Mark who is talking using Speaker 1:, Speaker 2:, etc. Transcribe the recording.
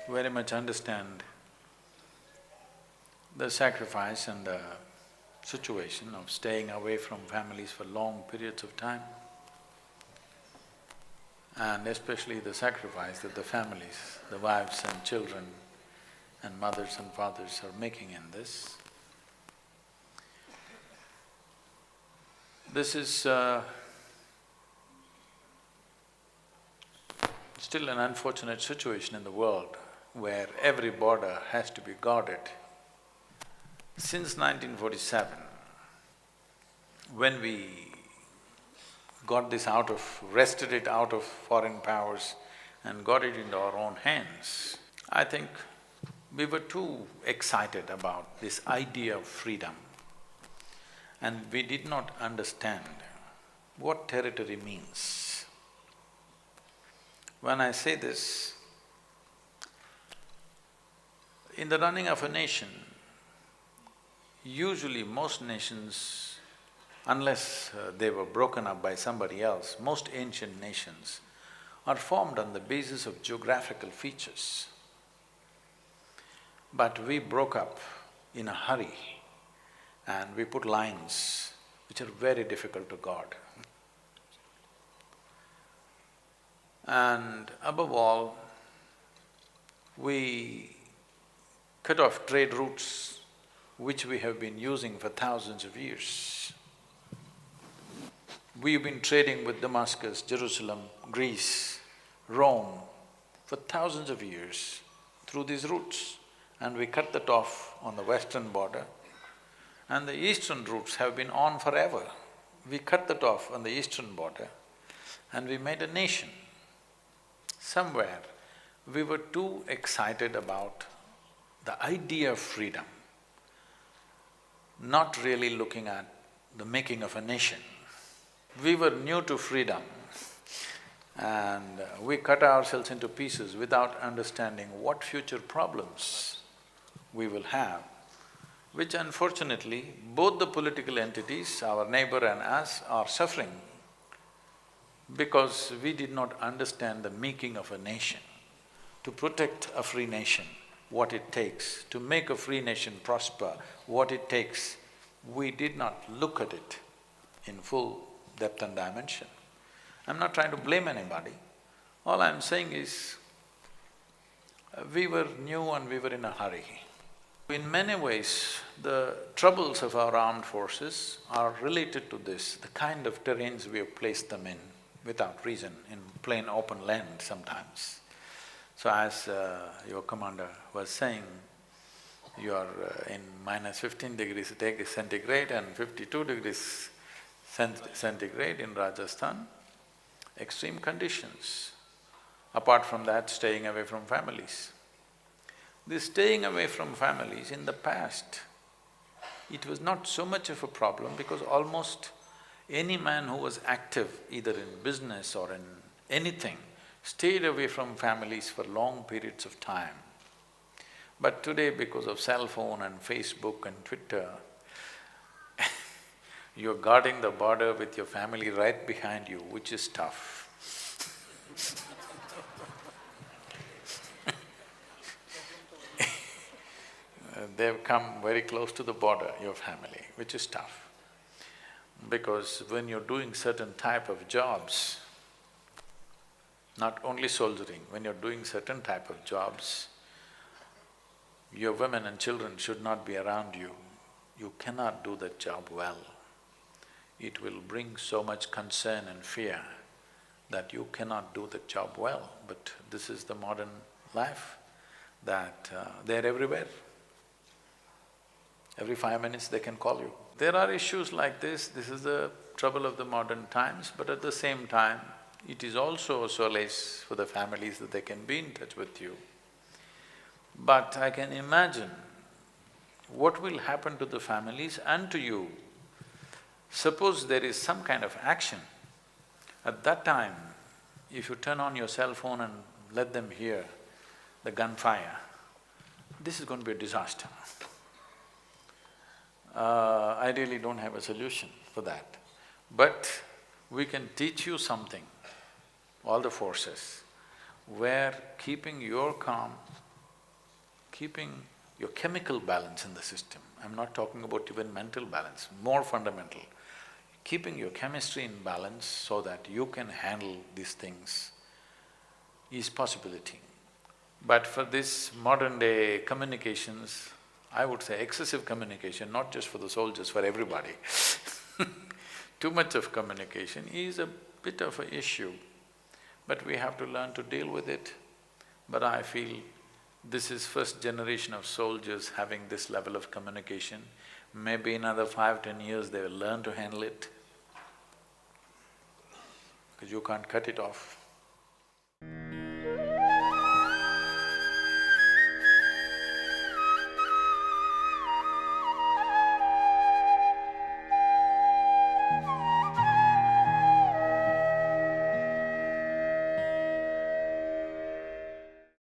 Speaker 1: very much understand the sacrifice and the situation of staying away from families for long periods of time, and especially the sacrifice that the families, the wives and children and mothers and fathers are making in this. This is still an unfortunate situation in the world where every border has to be guarded. Since 1947, when we got this wrested it out of foreign powers and got it into our own hands, I think we were too excited about this idea of freedom, and we did not understand what territory means. When I say this, in the running of a nation, usually most nations, unless they were broken up by somebody else, most ancient nations are formed on the basis of geographical features. But we broke up in a hurry and we put lines which are very difficult to guard. And above all, we cut off trade routes which we have been using for thousands of years. We've been trading with Damascus, Jerusalem, Greece, Rome for thousands of years through these routes, and we cut that off on the western border, and the eastern routes have been on forever. We cut that off on the eastern border and we made a nation. Somewhere we were too excited about the idea of freedom, not really looking at the making of a nation. We were new to freedom and we cut ourselves into pieces without understanding what future problems we will have, which unfortunately both the political entities, our neighbor and us, are suffering because we did not understand the making of a nation. To protect a free nation, what it takes, to make a free nation prosper, what it takes, we did not look at it in full depth and dimension. I'm not trying to blame anybody. All I'm saying is, we were new and we were in a hurry. In many ways, the troubles of our armed forces are related to this, the kind of terrains we have placed them in without reason, in plain open land sometimes. So as your commander was saying, you are in minus 15 degrees centigrade and 52 degrees centigrade in Rajasthan, extreme conditions. Apart from that, staying away from families. This staying away from families, in the past, it was not so much of a problem because almost any man who was active either in business or in anything stayed away from families for long periods of time. But today, because of cell phone and Facebook and Twitter, you're guarding the border with your family right behind you, which is tough. They've come very close to the border, your family, which is tough. Because when you're doing certain type of jobs, not only soldiering, when you're doing certain type of jobs, your women and children should not be around you. You cannot do that job well. It will bring so much concern and fear that you cannot do the job well. But this is the modern life, that they're everywhere. Every 5 minutes they can call you. There are issues like this is the trouble of the modern times, but at the same time, it is also a solace for the families that they can be in touch with you. But I can imagine what will happen to the families and to you. Suppose there is some kind of action, at that time, if you turn on your cell phone and let them hear the gunfire, this is going to be a disaster. I really don't have a solution for that. But we can teach you something, all the forces, where keeping your calm keeping your chemical balance in the system. I'm not talking about even mental balance, more fundamental. Keeping your chemistry in balance so that you can handle these things is possibility. But for this modern day communications, I would say excessive communication, not just for the soldiers, for everybody too much of communication is a bit of an issue, but we have to learn to deal with it. But I feel this is first generation of soldiers having this level of communication. Maybe in another 5–10 years they will learn to handle it, because you can't cut it off.